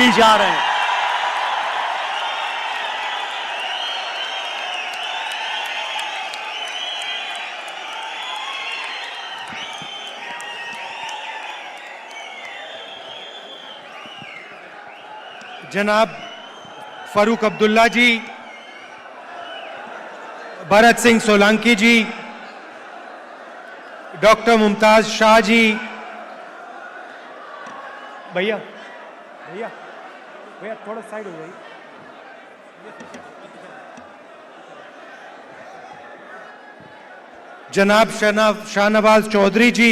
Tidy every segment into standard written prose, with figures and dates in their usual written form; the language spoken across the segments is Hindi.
ही जा रहे हैं। जनाब फारूक अब्दुल्ला जी, भरत सिंह सोलंकी जी, डॉक्टर मुमताज शाह जी, भैया भैया भैया थोड़ा साइड हो जाइए। जनाब शाहनवाज चौधरी जी,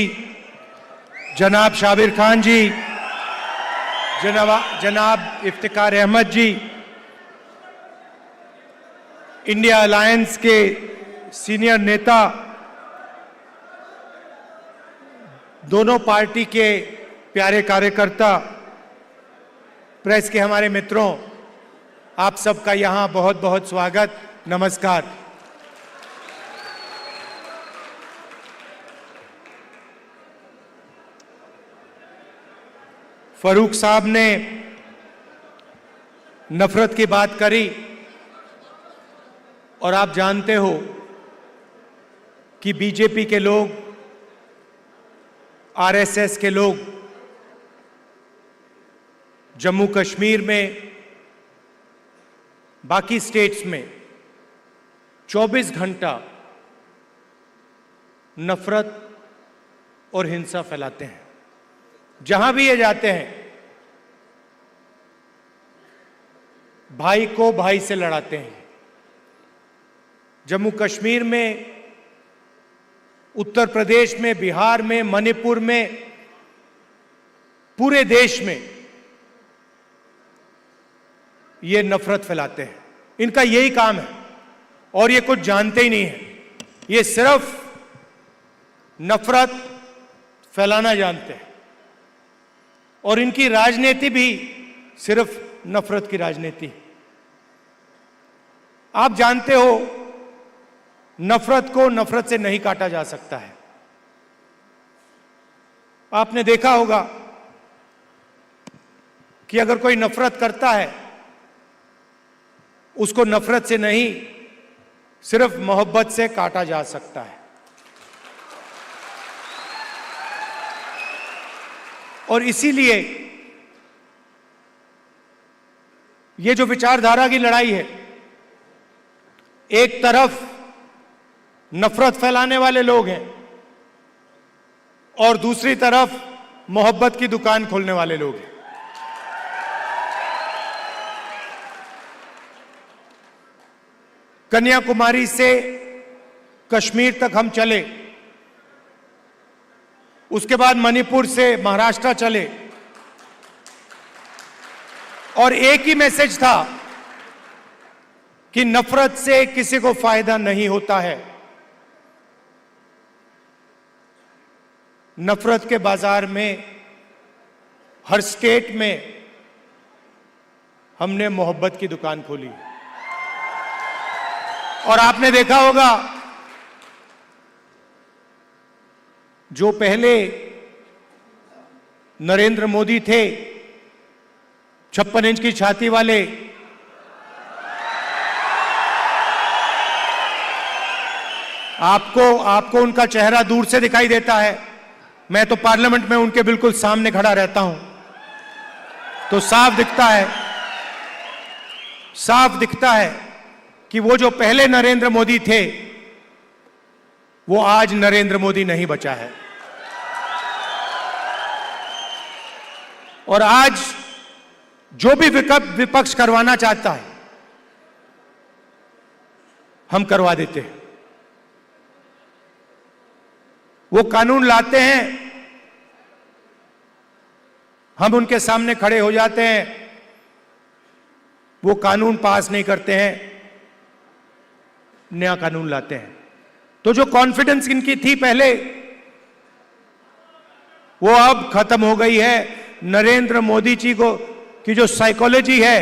जनाब शाबिर खान जी, जनाब इफ्तिकार अहमद जी, इंडिया अलायंस के सीनियर नेता, दोनों पार्टी के प्यारे कार्यकर्ता, प्रेस के हमारे मित्रों, आप सबका यहां बहुत बहुत स्वागत, नमस्कार। फारूक साहब ने नफरत की बात करी और आप जानते हो कि बीजेपी के लोग, आरएसएस के लोग जम्मू कश्मीर में, बाकी स्टेट्स में 24 घंटा नफरत और हिंसा फैलाते हैं। जहां भी ये जाते हैं भाई को भाई से लड़ाते हैं। जम्मू कश्मीर में, उत्तर प्रदेश में, बिहार में, मणिपुर में, पूरे देश में ये नफरत फैलाते हैं। इनका यही काम है और ये कुछ जानते ही नहीं है। ये सिर्फ नफरत फैलाना जानते हैं और इनकी राजनीति भी सिर्फ नफरत की राजनीति। आप जानते हो नफरत को नफरत से नहीं काटा जा सकता है। आपने देखा होगा कि अगर कोई नफरत करता है, उसको नफरत से नहीं, सिर्फ मोहब्बत से काटा जा सकता है। और इसीलिए ये जो विचारधारा की लड़ाई है, एक तरफ नफरत फैलाने वाले लोग हैं और दूसरी तरफ मोहब्बत की दुकान खोलने वाले लोग हैं। कन्याकुमारी से कश्मीर तक हम चले, उसके बाद मणिपुर से महाराष्ट्र चले और एक ही मैसेज था कि नफरत से किसी को फायदा नहीं होता है। नफरत के बाजार में, हर स्टेट में हमने मोहब्बत की दुकान खोली। और आपने देखा होगा जो पहले नरेंद्र मोदी थे, 56 इंच की छाती वाले, आपको उनका चेहरा दूर से दिखाई देता है। मैं तो पार्लियामेंट में उनके बिल्कुल सामने खड़ा रहता हूं, तो साफ दिखता है कि वो जो पहले नरेंद्र मोदी थे, वो आज नरेंद्र मोदी नहीं बचा है। और आज जो भी विपक्ष करवाना चाहता है, हम करवा देते हैं। वो कानून लाते हैं, हम उनके सामने खड़े हो जाते हैं, वो कानून पास नहीं करते हैं, नया कानून लाते हैं। तो जो कॉन्फिडेंस इनकी थी पहले, वो अब खत्म हो गई है। नरेंद्र मोदी जी को की जो साइकोलॉजी है,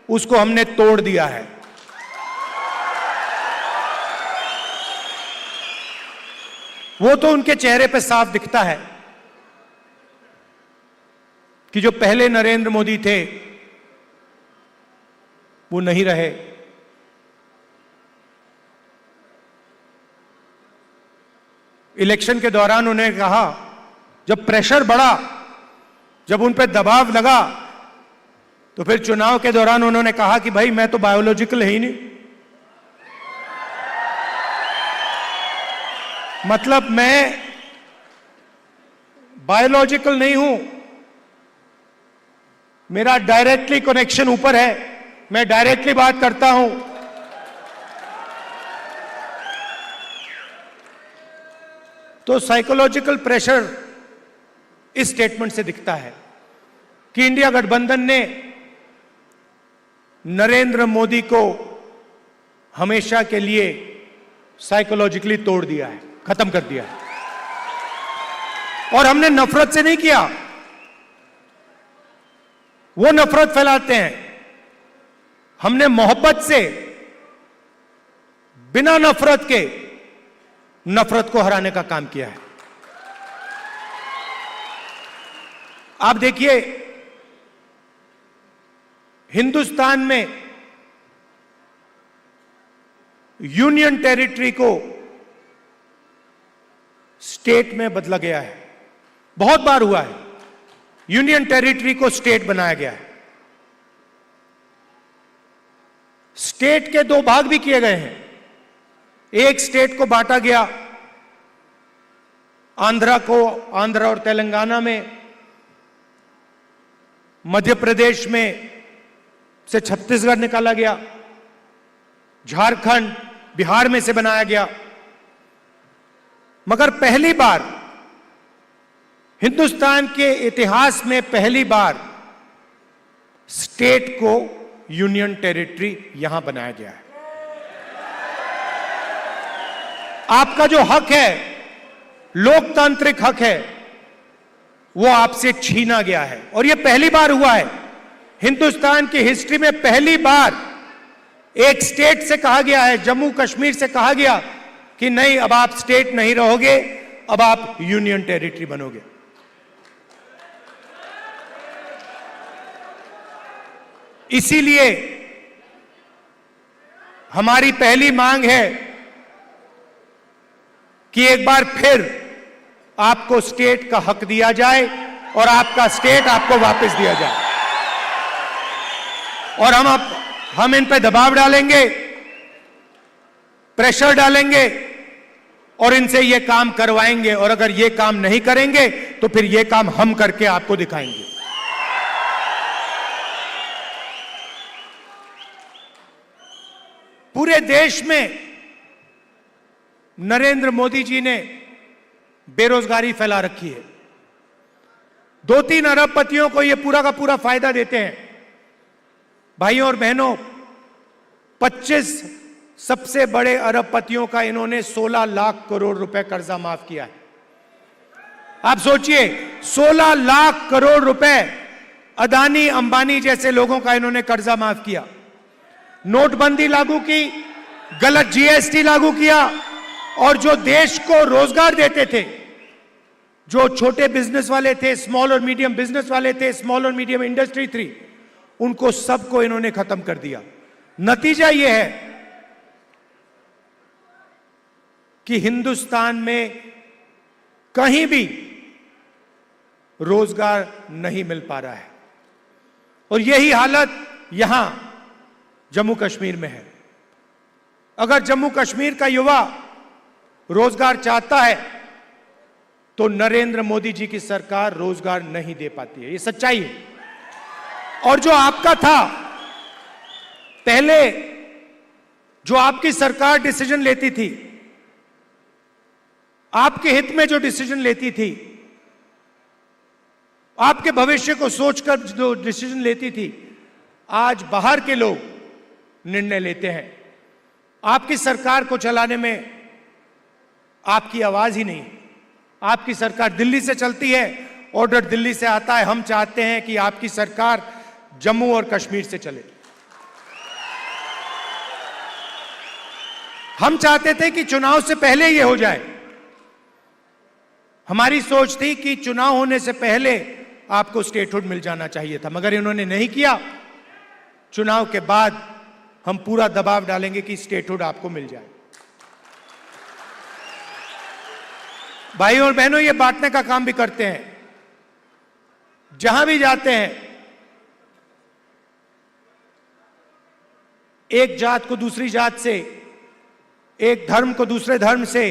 उसको हमने तोड़ दिया है। वो तो उनके चेहरे पे साफ दिखता है कि जो पहले नरेंद्र मोदी थे, वो नहीं रहे। इलेक्शन के दौरान उन्होंने कहा, जब प्रेशर बढ़ा, जब उन पर दबाव लगा, तो फिर चुनाव के दौरान उन्होंने कहा कि भाई मैं तो बायोलॉजिकल है ही नहीं, मतलब मैं बायोलॉजिकल नहीं हूं, मेरा डायरेक्टली कनेक्शन ऊपर है, मैं डायरेक्टली बात करता हूं। तो साइकोलॉजिकल प्रेशर इस स्टेटमेंट से दिखता है कि इंडिया गठबंधन ने नरेंद्र मोदी को हमेशा के लिए साइकोलॉजिकली तोड़ दिया है, खत्म कर दिया है। और हमने नफरत से नहीं किया, वो नफरत फैलाते हैं, हमने मोहब्बत से, बिना नफरत के नफरत को हराने का काम किया है। आप देखिए, हिंदुस्तान में यूनियन टेरिटरी को स्टेट में बदला गया है, बहुत बार हुआ है, यूनियन टेरिटरी को स्टेट बनाया गया है। स्टेट के दो भाग भी किए गए हैं, एक स्टेट को बांटा गया, आंध्रा और तेलंगाना में, मध्य प्रदेश में से छत्तीसगढ़ निकाला गया, झारखंड, बिहार में से बनाया गया। मगर पहली बार हिंदुस्तान के इतिहास में पहली बार स्टेट को यूनियन टेरिटरी यहां बनाया गया है। आपका जो हक है, लोकतांत्रिक हक है, वो आपसे छीना गया है। और यह पहली बार हुआ है हिंदुस्तान की हिस्ट्री में, पहली बार एक स्टेट से कहा गया है, जम्मू कश्मीर से कहा गया कि नहीं, अब आप स्टेट नहीं रहोगे, अब आप यूनियन टेरिटरी बनोगे। इसीलिए हमारी पहली मांग है कि एक बार फिर आपको स्टेट का हक दिया जाए और आपका स्टेट आपको वापस दिया जाए। और हम इन पे दबाव डालेंगे, प्रेशर डालेंगे और इनसे ये काम करवाएंगे। और अगर ये काम नहीं करेंगे तो फिर ये काम हम करके आपको दिखाएंगे। पूरे देश में नरेंद्र मोदी जी ने बेरोजगारी फैला रखी है। 2-3 अरबपतियों को यह पूरा का पूरा फायदा देते हैं। भाइयों और बहनों, 25 सबसे बड़े अरबपतियों का इन्होंने 16 लाख करोड़ रुपए कर्जा माफ किया है। आप सोचिए, 16 लाख करोड़ रुपए अदानी अंबानी जैसे लोगों का इन्होंने कर्जा माफ किया। नोटबंदी लागू की, गलत जीएसटी लागू किया, और जो देश को रोजगार देते थे, जो छोटे बिजनेस वाले थे, स्मॉल और मीडियम बिजनेस वाले थे, स्मॉल और मीडियम इंडस्ट्री थी, उनको सबको इन्होंने खत्म कर दिया। नतीजा यह है कि हिंदुस्तान में कहीं भी रोजगार नहीं मिल पा रहा है। और यही हालत यहां जम्मू कश्मीर में है। अगर जम्मू कश्मीर का युवा रोजगार चाहता है तो नरेंद्र मोदी जी की सरकार रोजगार नहीं दे पाती है, ये सच्चाई है। और जो आपका था पहले, जो आपकी सरकार डिसीजन लेती थी, आपके हित में जो डिसीजन लेती थी, आपके भविष्य को सोचकर जो डिसीजन लेती थी, आज बाहर के लोग निर्णय लेते हैं। आपकी सरकार को चलाने में आपकी आवाज ही नहीं। आपकी सरकार दिल्ली से चलती है, ऑर्डर दिल्ली से आता है। हम चाहते हैं कि आपकी सरकार जम्मू और कश्मीर से चले। हम चाहते थे कि चुनाव से पहले ये हो जाए। हमारी सोच थी कि चुनाव होने से पहले आपको स्टेटहुड मिल जाना चाहिए था, मगर इन्होंने नहीं किया। चुनाव के बाद हम पूरा दबाव डालेंगे कि स्टेटहुड आपको मिल जाए। भाइयों और बहनों, ये बांटने का काम भी करते हैं। जहां भी जाते हैं, एक जात को दूसरी जात से, एक धर्म को दूसरे धर्म से,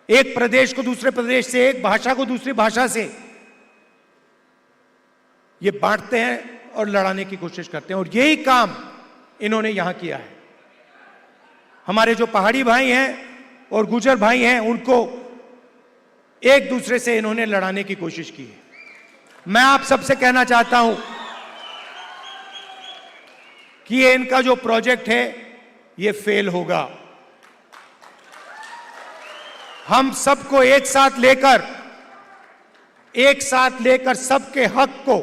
एक प्रदेश को दूसरे प्रदेश से, एक भाषा को दूसरी भाषा से, ये बांटते हैं और लड़ाने की कोशिश करते हैं। और यही काम इन्होंने यहां किया है। हमारे जो पहाड़ी भाई हैं और गुर्जर भाई हैं, उनको एक दूसरे से इन्होंने लड़ाने की कोशिश की है। मैं आप सबसे कहना चाहता हूं कि ये इनका जो प्रोजेक्ट है ये फेल होगा। हम सबको एक साथ लेकर सबके हक को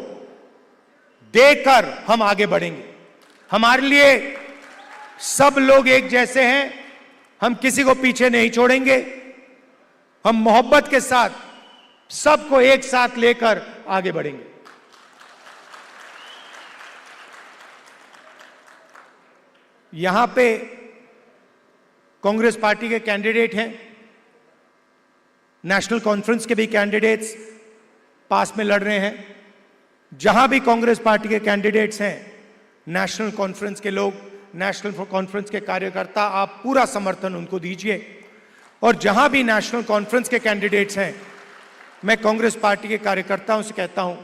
देकर हम आगे बढ़ेंगे। हमारे लिए सब लोग एक जैसे हैं, हम किसी को पीछे नहीं छोड़ेंगे। हम मोहब्बत के साथ सबको एक साथ लेकर आगे बढ़ेंगे। यहां पे कांग्रेस पार्टी के कैंडिडेट हैं, नेशनल कॉन्फ्रेंस के भी कैंडिडेट्स पास में लड़ रहे हैं। जहां भी कांग्रेस पार्टी के कैंडिडेट्स हैं, नेशनल कॉन्फ्रेंस के लोग, नेशनल कॉन्फ्रेंस के कार्यकर्ता, आप पूरा समर्थन उनको दीजिए। और जहां भी नेशनल कॉन्फ्रेंस के कैंडिडेट्स हैं, मैं कांग्रेस पार्टी के कार्यकर्ताओं से कहता हूं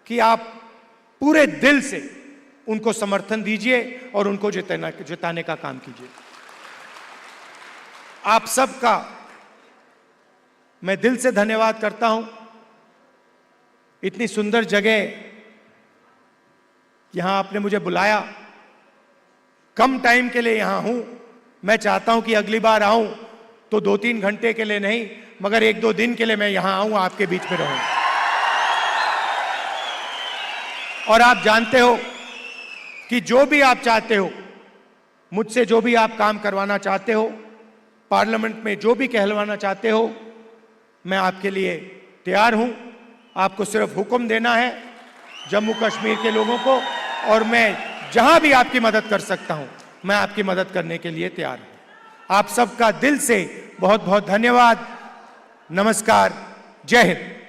कि आप पूरे दिल से उनको समर्थन दीजिए और उनको जिताने का काम कीजिए। आप सबका मैं दिल से धन्यवाद करता हूं। इतनी सुंदर जगह यहां आपने मुझे बुलाया, कम टाइम के लिए यहां हूं। मैं चाहता हूं कि अगली बार आऊं तो 2-3 घंटे के लिए नहीं, मगर 1-2 दिन के लिए मैं यहां आऊं, आपके बीच में रहूं। और आप जानते हो कि जो भी आप चाहते हो, मुझसे जो भी आप काम करवाना चाहते हो, पार्लियामेंट में जो भी कहलवाना चाहते हो, मैं आपके लिए तैयार हूं। आपको सिर्फ हुक्म देना है जम्मू कश्मीर के लोगों को, और मैं जहां भी आपकी मदद कर सकता हूं, मैं आपकी मदद करने के लिए तैयार हूं। आप सबका दिल से बहुत बहुत धन्यवाद। नमस्कार। जय हिंद।